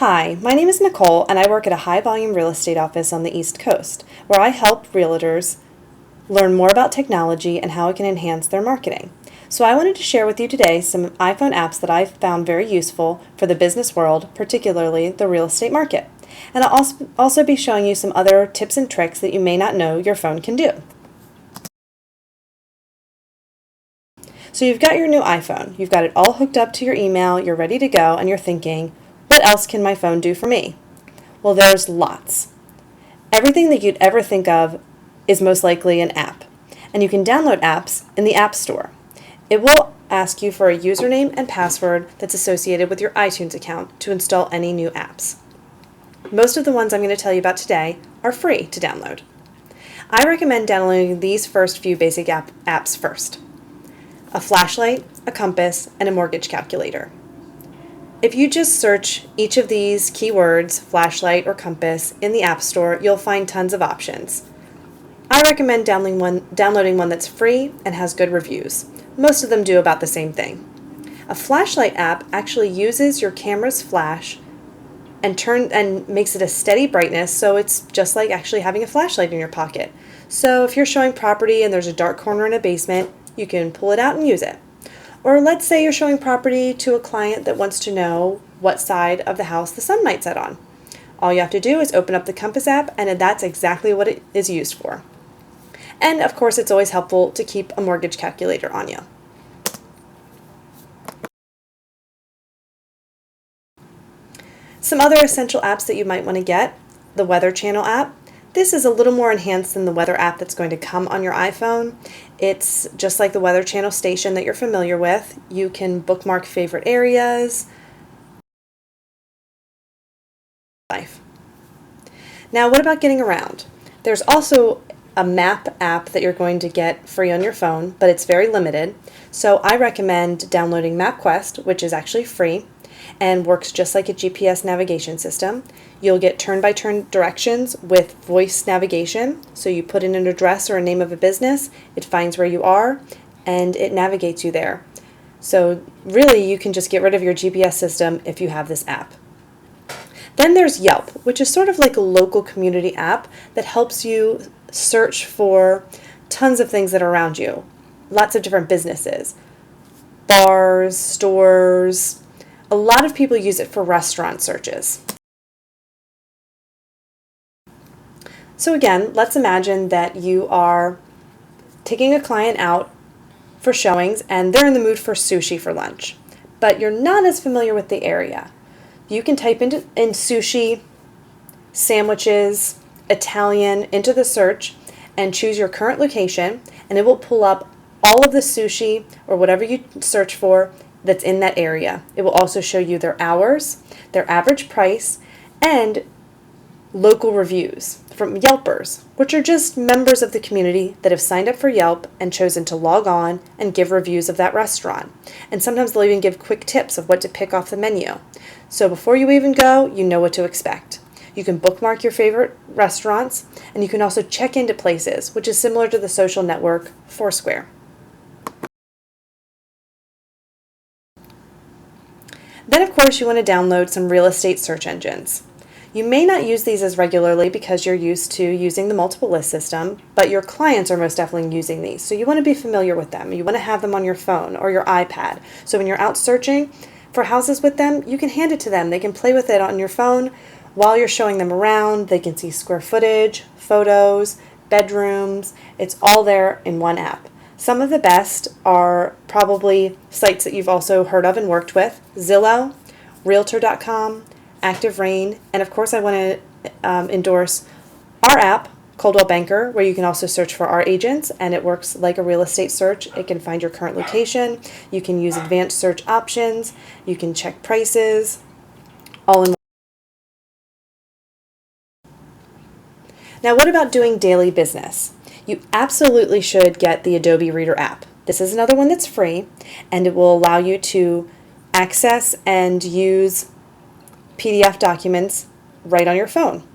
Hi, my name is Nicole, and I work at a high-volume real estate office on the East Coast, where I help realtors learn more about technology and how it can enhance their marketing. So I wanted to share with you today some iPhone apps that I've found very useful for the business world, particularly the real estate market. And I'll also be showing you some other tips and tricks that you may not know your phone can do. So you've got your new iPhone, you've got it all hooked up to your email, you're ready to go, and you're thinking, what else can my phone do for me? Well, there's lots. Everything that you'd ever think of is most likely an app, and you can download apps in the App Store. It will ask you for a username and password that's associated with your iTunes account to install any new apps. Most of the ones I'm going to tell you about today are free to download. I recommend downloading these first few basic apps first: a flashlight, a compass, and a mortgage calculator. If you just search each of these keywords, flashlight or compass, in the App Store, you'll find tons of options. I recommend downloading one that's free and has good reviews. Most of them do about the same thing. A flashlight app actually uses your camera's flash and makes it a steady brightness, so it's just like actually having a flashlight in your pocket. So if you're showing property and there's a dark corner in a basement, you can pull it out and use it. Or let's say you're showing property to a client that wants to know what side of the house the sun might set on. All you have to do is open up the Compass app, and that's exactly what it is used for. And of course, it's always helpful to keep a mortgage calculator on you. Some other essential apps that you might want to get: the Weather Channel app. This is a little more enhanced than the weather app that's going to come on your iPhone. It's just like the Weather Channel station that you're familiar with. You can bookmark favorite areas. Now, what about getting around? There's also a map app that you're going to get free on your phone, but it's very limited. So I recommend downloading MapQuest, which is actually free and works just like a GPS navigation system. You'll get turn-by-turn directions with voice navigation. So you put in an address or a name of a business, it finds where you are, and it navigates you there. So really, you can just get rid of your GPS system if you have this app. Then there's Yelp, which is sort of like a local community app that helps you search for tons of things that are around you. Lots of different businesses, bars, stores. A lot of people use it for restaurant searches. So again, let's imagine that you are taking a client out for showings and they're in the mood for sushi for lunch, but you're not as familiar with the area. You can type in sushi, sandwiches, Italian into the search and choose your current location, and it will pull up all of the sushi or whatever you search for that's in that area. It will also show you their hours, their average price, and local reviews from Yelpers, which are just members of the community that have signed up for Yelp and chosen to log on and give reviews of that restaurant. And sometimes they'll even give quick tips of what to pick off the menu. So before you even go, you know what to expect. You can bookmark your favorite restaurants, and you can also check into places, which is similar to the social network Foursquare. Then, of course, you want to download some real estate search engines. You may not use these as regularly because you're used to using the multiple list system, but your clients are most definitely using these. So you want to be familiar with them. You want to have them on your phone or your iPad. So when you're out searching for houses with them, you can hand it to them. They can play with it on your phone while you're showing them around. They can see square footage, photos, bedrooms. It's all there in one app. Some of the best are probably sites that you've also heard of and worked with: Zillow, Realtor.com, Active Rain, and of course I want to endorse our app, Coldwell Banker, where you can also search for our agents, and it works like a real estate search. It can find your current location, you can use advanced search options, you can check prices, all in one. Now, what about doing daily business? You absolutely should get the Adobe Reader app. This is another one that's free, and it will allow you to access and use PDF documents right on your phone.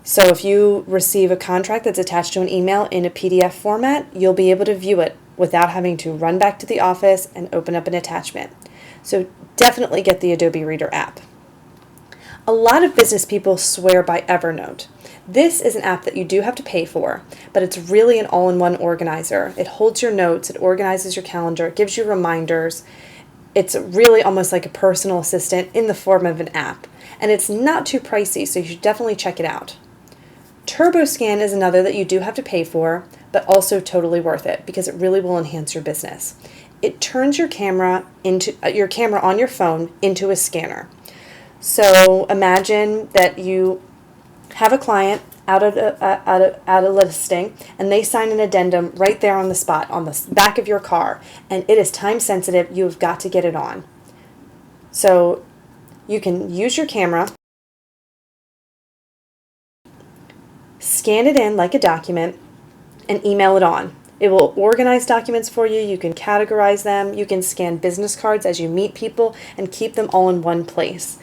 So if you receive a contract that's attached to an email in a PDF format, you'll be able to view it without having to run back to the office and open up an attachment. So definitely get the Adobe Reader app. A lot of business people swear by Evernote. This is an app that you do have to pay for, but it's really an all-in-one organizer. It holds your notes, it organizes your calendar, it gives you reminders. It's really almost like a personal assistant in the form of an app, and it's not too pricey, so you should definitely check it out. TurboScan is another that you do have to pay for, but also totally worth it because it really will enhance your business. It turns your camera on your phone into a scanner. So imagine that you have a client out a listing, and they sign an addendum right there on the spot on the back of your car, and it is time sensitive. You've got to get it on. So you can use your camera, scan it in like a document, and email it on. It will organize documents for you. You can categorize them. You can scan business cards as you meet people and keep them all in one place.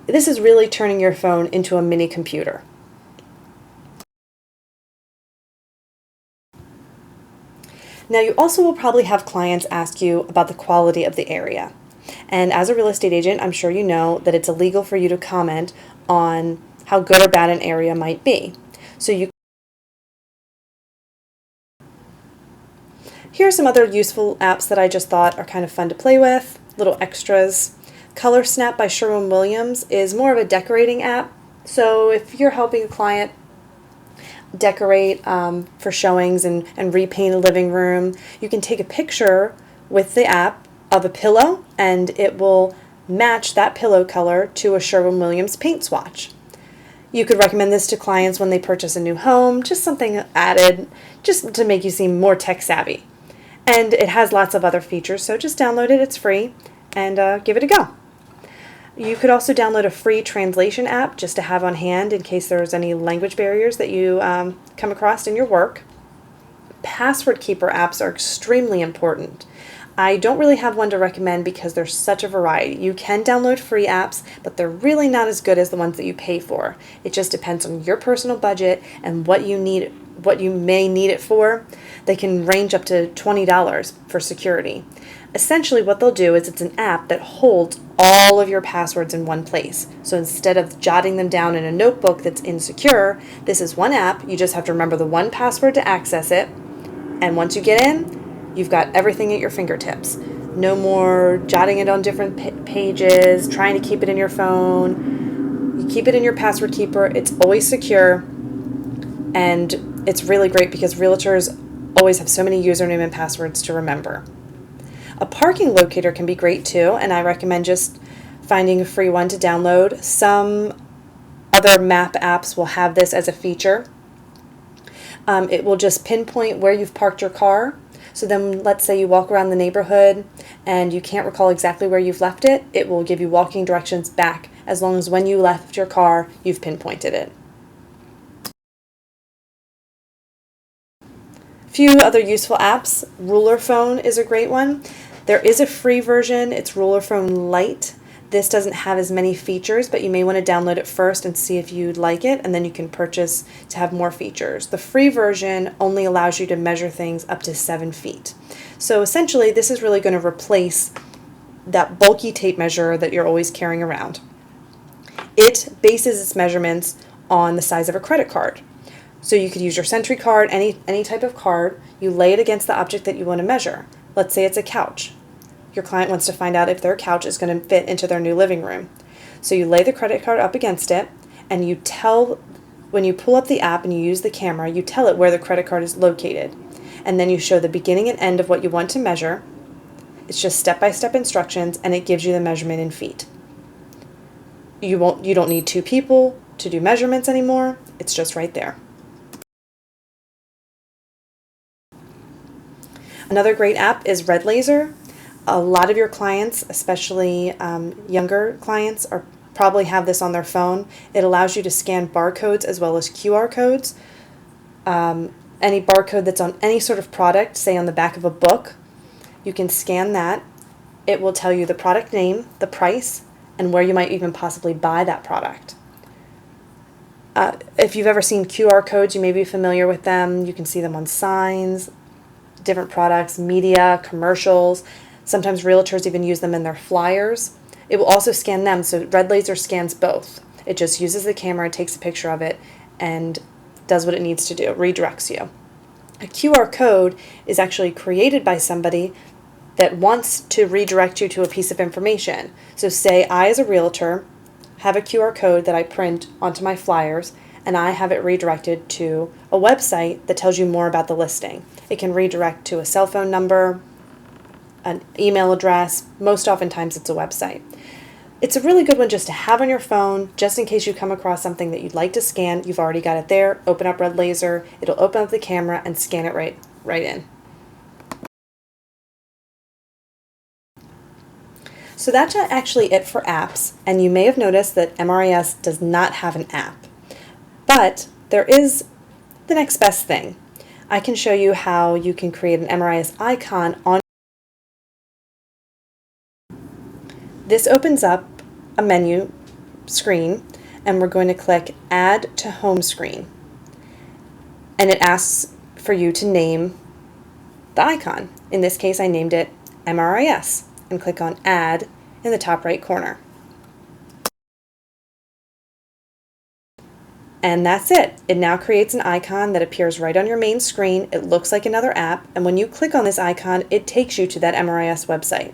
This is really turning your phone into a mini computer. Now, you also will probably have clients ask you about the quality of the area. And as a real estate agent, I'm sure you know that it's illegal for you to comment on how good or bad an area might be. Here are some other useful apps that I just thought are kind of fun to play with, little extras. Color Snap by Sherwin-Williams is more of a decorating app. So if you're helping a client decorate for showings and repaint a living room, you can take a picture with the app of a pillow and it will match that pillow color to a Sherwin-Williams paint swatch. You could recommend this to clients when they purchase a new home, just something added just to make you seem more tech savvy. And it has lots of other features, so just download it, it's free, and give it a go. You could also download a free translation app just to have on hand in case there's any language barriers that you come across in your work. Password keeper apps are extremely important. I don't really have one to recommend because there's such a variety. You can download free apps, but they're really not as good as the ones that you pay for. It just depends on your personal budget and what you may need it for. They can range up to $20 for security. Essentially what they'll do is it's an app that holds all of your passwords in one place. So instead of jotting them down in a notebook that's insecure, this is one app. You just have to remember the one password to access it. And once you get in, you've got everything at your fingertips. No more jotting it on different pages, trying to keep it in your phone. You keep it in your password keeper. It's always secure. And it's really great because realtors always have so many username and passwords to remember. A parking locator can be great too, and I recommend just finding a free one to download. Some other map apps will have this as a feature. It will just pinpoint where you've parked your car. So then let's say you walk around the neighborhood and you can't recall exactly where you've left it. It will give you walking directions back as long as when you left your car, you've pinpointed it. Few other useful apps. Ruler Phone is a great one. There is a free version. It's Ruler Phone Lite. This doesn't have as many features, but you may want to download it first and see if you'd like it, and then you can purchase to have more features. The free version only allows you to measure things up to 7 feet. So essentially, this is really going to replace that bulky tape measure that you're always carrying around. It bases its measurements on the size of a credit card. So you could use your Sentry card, any type of card. You lay it against the object that you want to measure. Let's say it's a couch. Your client wants to find out if their couch is going to fit into their new living room. So you lay the credit card up against it, and you tell, when you pull up the app and you use the camera, you tell it where the credit card is located. And then you show the beginning and end of what you want to measure. It's just step-by-step instructions, and it gives you the measurement in feet. You don't need 2 people to do measurements anymore. It's just right there. Another great app is Red Laser. A lot of your clients, especially younger clients, probably have this on their phone. It allows you to scan barcodes as well as QR codes. Any barcode that's on any sort of product, say on the back of a book, you can scan that. It will tell you the product name, the price, and where you might even possibly buy that product. If you've ever seen QR codes, you may be familiar with them. You can see them on signs, different products, media, commercials. Sometimes realtors even use them in their flyers. It will also scan them, so Red Laser scans both. It just uses the camera, takes a picture of it, and does what it needs to do, redirects you. A QR code is actually created by somebody that wants to redirect you to a piece of information. So say I, as a realtor, have a QR code that I print onto my flyers, and I have it redirected to a website that tells you more about the listing. It can redirect to a cell phone number, an email address. Most oftentimes it's a website. It's a really good one just to have on your phone, just in case you come across something that you'd like to scan. You've already got it there. Open up Red Laser. It'll open up the camera and scan it right in. So that's actually it for apps, and you may have noticed that MRIS does not have an app. But there is the next best thing. I can show you how you can create an MRIS icon on. This opens up a menu screen, and we're going to click Add to Home Screen. And it asks for you to name the icon. In this case, I named it MRIS, and click on Add in the top right corner. And that's it. It now creates an icon that appears right on your main screen. It looks like another app, and when you click on this icon, it takes you to that MRIS website.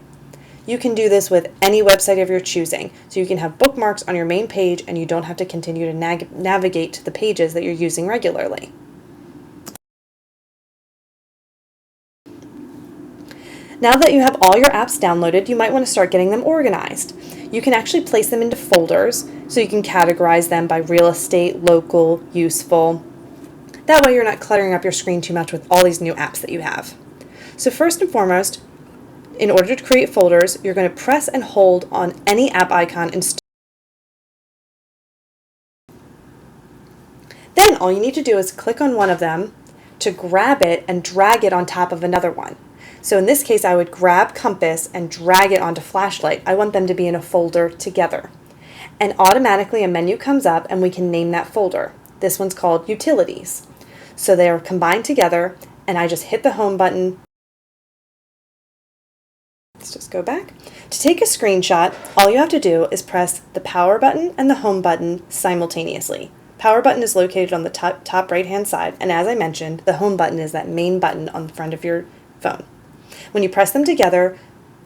You can do this with any website of your choosing, so you can have bookmarks on your main page and you don't have to continue to navigate to the pages that you're using regularly. Now that you have all your apps downloaded, you might want to start getting them organized. You can actually place them into folders, so you can categorize them by real estate, local, useful. That way you're not cluttering up your screen too much with all these new apps that you have. So first and foremost, in order to create folders, you're going to press and hold on any app icon and then all you need to do is click on one of them to grab it and drag it on top of another one. So in this case, I would grab Compass and drag it onto Flashlight. I want them to be in a folder together. And automatically a menu comes up and we can name that folder. This one's called Utilities. So they are combined together, and I just hit the home button. Let's just go back. To take a screenshot, all you have to do is press the power button and the home button simultaneously. Power button is located on the top right hand side, and as I mentioned, the home button is that main button on the front of your phone. When you press them together,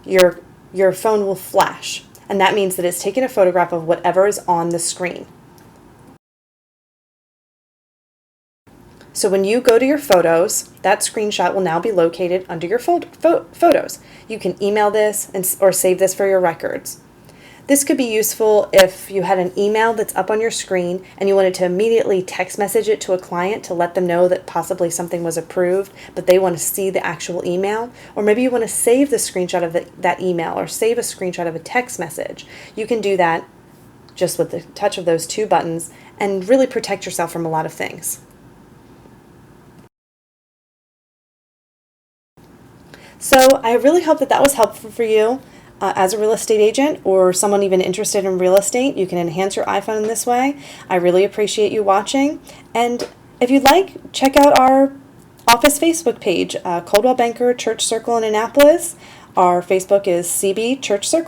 your phone will flash, and that means that it's taken a photograph of whatever is on the screen. So when you go to your photos, that screenshot will now be located under your photos. You can email this or save this for your records. This could be useful if you had an email that's up on your screen and you wanted to immediately text message it to a client to let them know that possibly something was approved, but they want to see the actual email. Or maybe you want to save the screenshot of that email or save a screenshot of a text message. You can do that just with the touch of those two buttons and really protect yourself from a lot of things. So I really hope that was helpful for you. As a real estate agent or someone even interested in real estate, you can enhance your iPhone in this way. I really appreciate you watching. And if you'd like, check out our office Facebook page, Coldwell Banker Church Circle in Annapolis. Our Facebook is CB Church Circle.